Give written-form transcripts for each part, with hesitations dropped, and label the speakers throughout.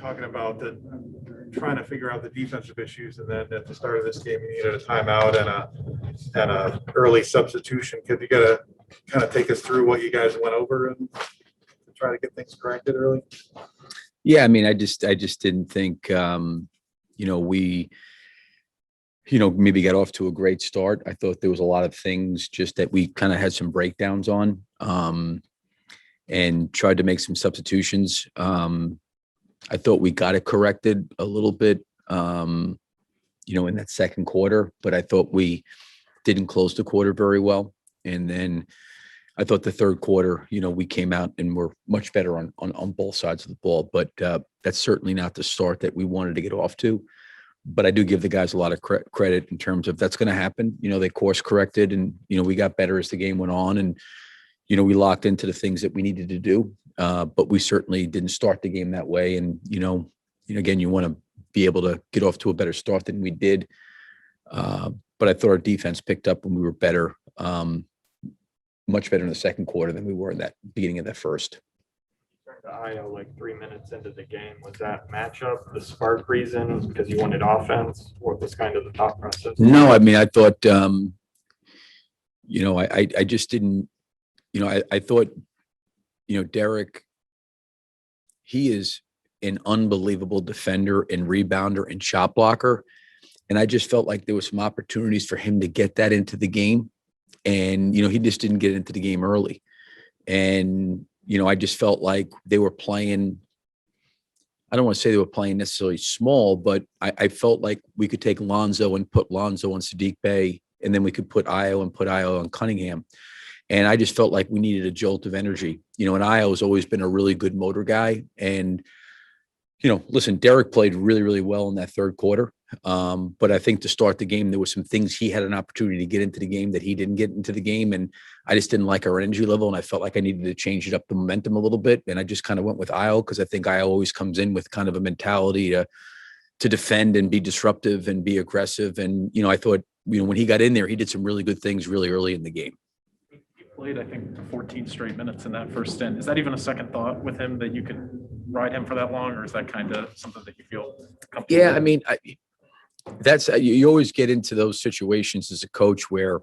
Speaker 1: talking about trying to figure out the defensive issues, and then at the start of this game, you needed a timeout and a early substitution. Could you kind of take us through what you guys went over and to try to get things corrected early?
Speaker 2: Yeah, I mean, I just didn't think, we, maybe got off to a great start. I thought there was a lot of things just that we kind of had some breakdowns on, and tried to make some substitutions. I thought we got it corrected a little bit, in that second quarter, but I thought we didn't close the quarter very well. And then I thought the third quarter, we came out and were much better on both sides of the ball, but that's certainly not the start that we wanted to get off to. But I do give the guys a lot of credit in terms of that's going to happen. They course corrected, and, we got better as the game went on, and, we locked into the things that we needed to do. But we certainly didn't start the game that way. And, again, you want to be able to get off to a better start than we did. But I thought our defense picked up when we were better, much better in the second quarter than we were in that beginning of that first.
Speaker 3: Io like 3 minutes into the game. Was that matchup the spark reason because you wanted offense? What was kind of the thought process?
Speaker 2: No, I mean, I thought, I just didn't, I thought, Derek, he is an unbelievable defender and rebounder and shot blocker. And I just felt like there was some opportunities for him to get that into the game. And, he just didn't get into the game early. And, I just felt like they were playing, I don't want to say they were playing necessarily small, but I felt like we could take Lonzo and put Lonzo on Sadiq Bey, and then we could put Io and put Io on Cunningham. And I just felt like we needed a jolt of energy, and Io has always been a really good motor guy. And, listen, Derek played really, really well in that third quarter. But I think to start the game, there were some things he had an opportunity to get into the game that he didn't get into the game. And I just didn't like our energy level. And I felt like I needed to change it up the momentum a little bit. And I just kind of went with Io because I think Io always comes in with kind of a mentality to defend and be disruptive and be aggressive. And, I thought, when he got in there, he did some really good things really early in the game.
Speaker 4: He played, I think, 14 straight minutes in that first stint. Is that even a second thought with him that you could ride him for that long, or is that kind of something that you feel comfortable
Speaker 2: Yeah,
Speaker 4: with?
Speaker 2: I mean, that's you always get into those situations as a coach where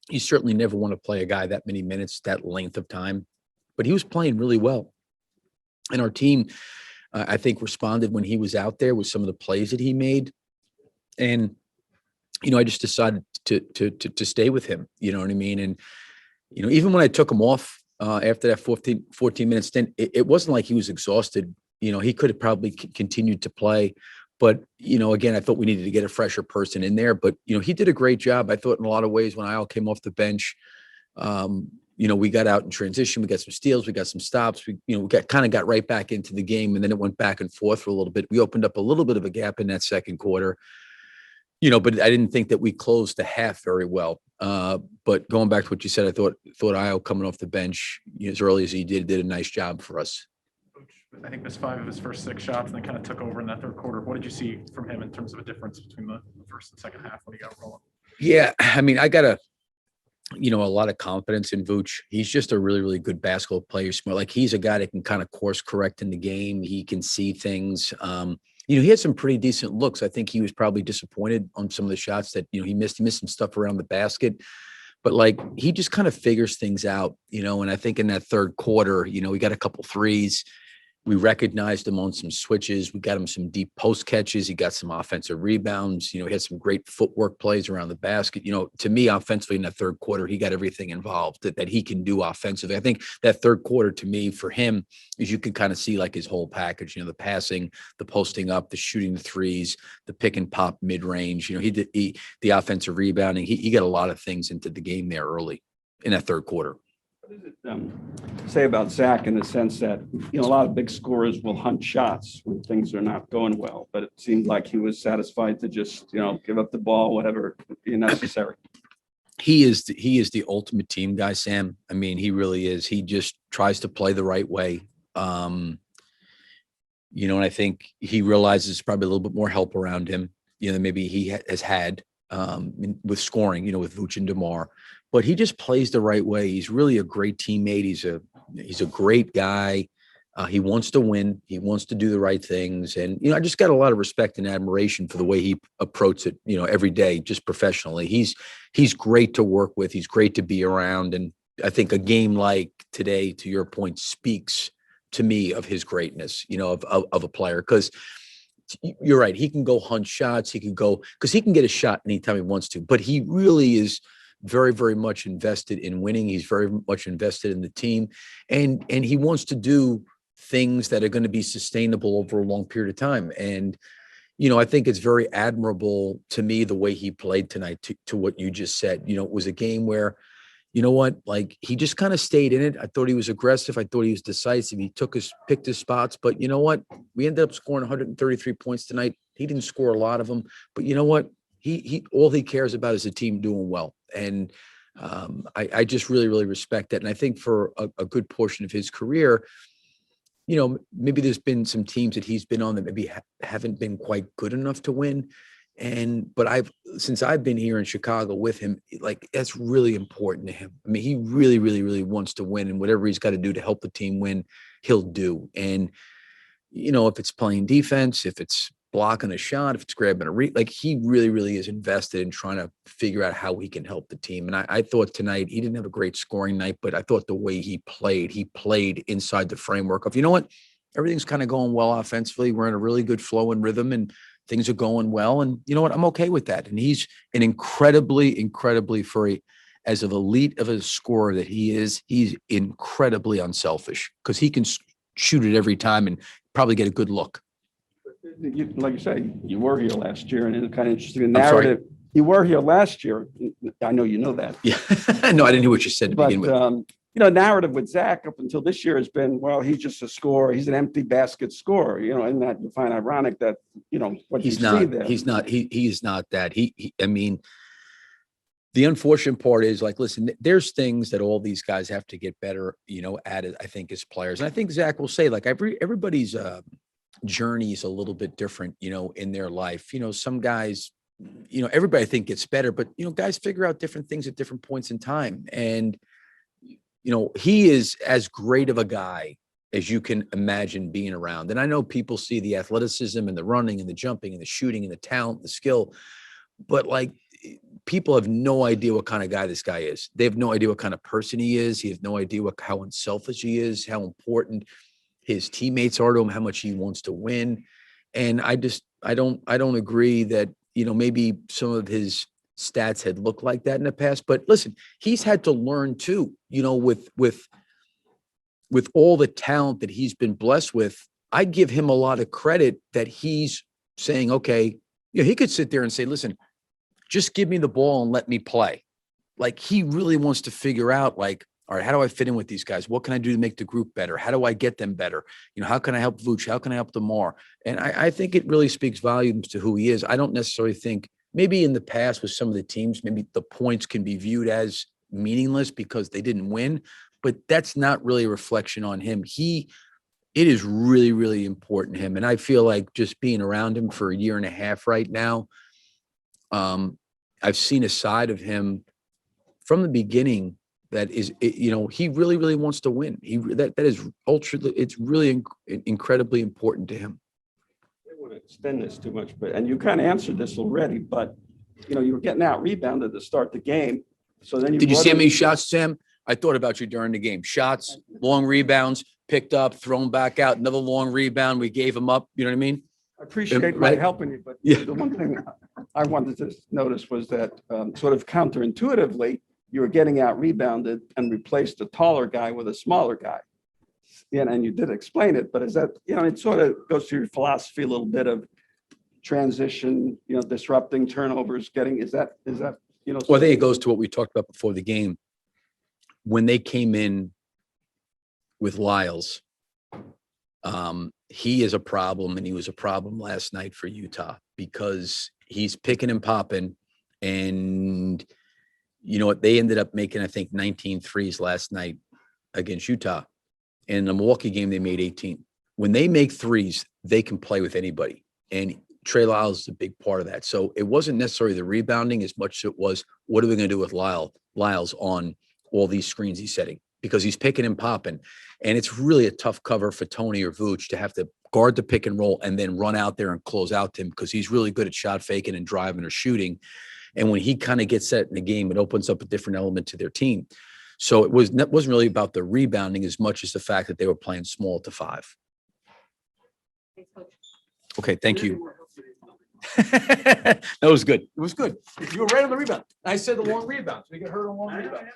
Speaker 2: you certainly never want to play a guy that many minutes, that length of time, but he was playing really well. And our team, I think, responded when he was out there with some of the plays that he made. And, I just decided to stay with him, you know what I mean? And, even when I took him off after that 14 minute stint, it wasn't like he was exhausted. He could have probably continued to play. But, again, I thought we needed to get a fresher person in there. But, he did a great job. I thought in a lot of ways when Io came off the bench, we got out in transition. We got some steals. We got some stops. We got right back into the game. And then it went back and forth for a little bit. We opened up a little bit of a gap in that second quarter, but I didn't think that we closed the half very well. But going back to what you said, I thought Io coming off the bench as early as he did a nice job for us.
Speaker 4: I think missed 5 of his first 6 shots and then kind of took over in that third quarter. What did you see from him in terms of a difference between the first and second half when he got rolling?
Speaker 2: Yeah, I mean, I got a lot of confidence in Vooch. He's just a really, really good basketball player. Smart. Like, he's a guy that can kind of course correct in the game. He can see things. He had some pretty decent looks. I think he was probably disappointed on some of the shots that, he missed. He missed some stuff around the basket. But, like, he just kind of figures things out, and I think in that third quarter, we got a couple threes. We recognized him on some switches. We got him some deep post catches. He got some offensive rebounds. He had some great footwork plays around the basket. To me, offensively in that third quarter, he got everything involved that he can do offensively. I think that third quarter, to me, for him, is you can kind of see like his whole package, the passing, the posting up, the shooting the threes, the pick and pop mid range. He did the offensive rebounding. He got a lot of things into the game there early in that third quarter.
Speaker 5: What does it say about Zach in the sense that, a lot of big scorers will hunt shots when things are not going well, but it seemed like he was satisfied to just, give up the ball, whatever would be necessary.
Speaker 2: He is the ultimate team guy, Sam. I mean, he really is. He just tries to play the right way. And I think he realizes probably a little bit more help around him, than maybe he has had with scoring, with Vooch and DeMar. But he just plays the right way. He's really a great teammate. He's a great guy. He wants to win. He wants to do the right things. And, I just got a lot of respect and admiration for the way he approaches it, every day, just professionally. He's great to work with. He's great to be around. And I think a game like today, to your point, speaks to me of his greatness, of a player. Because you're right. He can go hunt shots. He can go, because he can get a shot anytime he wants to. But he really is very, very much invested in winning. He's very much invested in the team. And he wants to do things that are going to be sustainable over a long period of time. And, I think it's very admirable to me the way he played tonight to what you just said. It was a game where, like he just kind of stayed in it. I thought he was aggressive. I thought he was decisive. He picked his spots, but you know what? We ended up scoring 133 points tonight. He didn't score a lot of them, but you know what? He all he cares about is the team doing well. And I just really, really respect that. And I think for a good portion of his career, maybe there's been some teams that he's been on that maybe haven't been quite good enough to win. But since I've been here in Chicago with him, like that's really important to him. I mean, he really, really, really wants to win, and whatever he's got to do to help the team win, he'll do. And, if it's playing defense, if it's blocking a shot, if it's grabbing like he really, really is invested in trying to figure out how he can help the team. And I thought tonight he didn't have a great scoring night, but I thought the way he played inside the framework of, everything's kind of going well offensively. We're in a really good flow and rhythm and things are going well. And you know what? I'm okay with that. And he's an incredibly, incredibly as of elite of a scorer that he is, he's incredibly unselfish because he can shoot it every time and probably get a good look.
Speaker 5: Like you say, you were here last year, and it's kind of interesting. The narrative, you were here last year. I know you know that.
Speaker 2: Yeah, no, I didn't hear what you said to begin with.
Speaker 5: Narrative with Zach up until this year has been, well, he's just a scorer. He's an empty basket scorer. And that you find ironic that what
Speaker 2: he's
Speaker 5: you
Speaker 2: not.
Speaker 5: see there.
Speaker 2: He's not. He is not that. I mean, the unfortunate part is, like, listen, there's things that all these guys have to get better, at it, I think, as players. And I think Zach will say, like, everybody's journey is a little bit different, in their life. Some guys, everybody I think gets better, but, guys figure out different things at different points in time. And, he is as great of a guy as you can imagine being around. And I know people see the athleticism and the running and the jumping and the shooting and the talent, the skill, but like people have no idea what kind of guy this guy is. They have no idea what kind of person he is. He has no idea how unselfish he is, how important his teammates are to him, how much he wants to win. And I don't agree that, maybe some of his stats had looked like that in the past, but listen, he's had to learn too, with all the talent that he's been blessed with. I give him a lot of credit that he's saying, okay, he could sit there and say, listen, just give me the ball and let me play. Like he really wants to figure out, like, all right, how do I fit in with these guys? What can I do to make the group better? How do I get them better? How can I help Vooch? How can I help Demar? And I think it really speaks volumes to who he is. I don't necessarily think maybe in the past with some of the teams, maybe the points can be viewed as meaningless because they didn't win, but that's not really a reflection on him. It is really, really important to him. And I feel like just being around him for a year and a half right now, I've seen a side of him from the beginning that is, he really, really wants to win. That is it's really incredibly important to him.
Speaker 5: I don't want to extend this too much, and you kind of answered this already, but you were getting out rebounded to start the game. So then
Speaker 2: Did you see how many shots, Sam? I thought about you during the game. Shots, long rebounds, picked up, thrown back out, another long rebound. We gave him up. You know what I mean?
Speaker 5: I appreciate my helping you, but the one thing I wanted to notice was that sort of counterintuitively, you were getting out rebounded and replaced a taller guy with a smaller guy. And you did explain it, but is that, it sort of goes to your philosophy a little bit of transition, disrupting turnovers, is that.
Speaker 2: Well, I think it goes to what we talked about before the game. When they came in with Lyles, he is a problem, and he was a problem last night for Utah because he's picking and popping, and you know what? They ended up making, I think, 19 threes last night against Utah. And in the Milwaukee game, they made 18. When they make threes, they can play with anybody. And Trey Lyles is a big part of that. So it wasn't necessarily the rebounding as much as it was, what are we going to do with Lyles on all these screens he's setting? because he's picking and popping. And it's really a tough cover for Tony or Vooch to have to guard the pick and roll and then run out there and close out to him, because he's really good at shot faking and driving or shooting. And when he kind of gets set in the game, it opens up a different element to their team. So it wasn't really about the rebounding as much as the fact that they were playing small to 5. Okay, thank you. That was good. It was good. You were right on the rebound. I said the long rebound. So we get hurt on long rebound.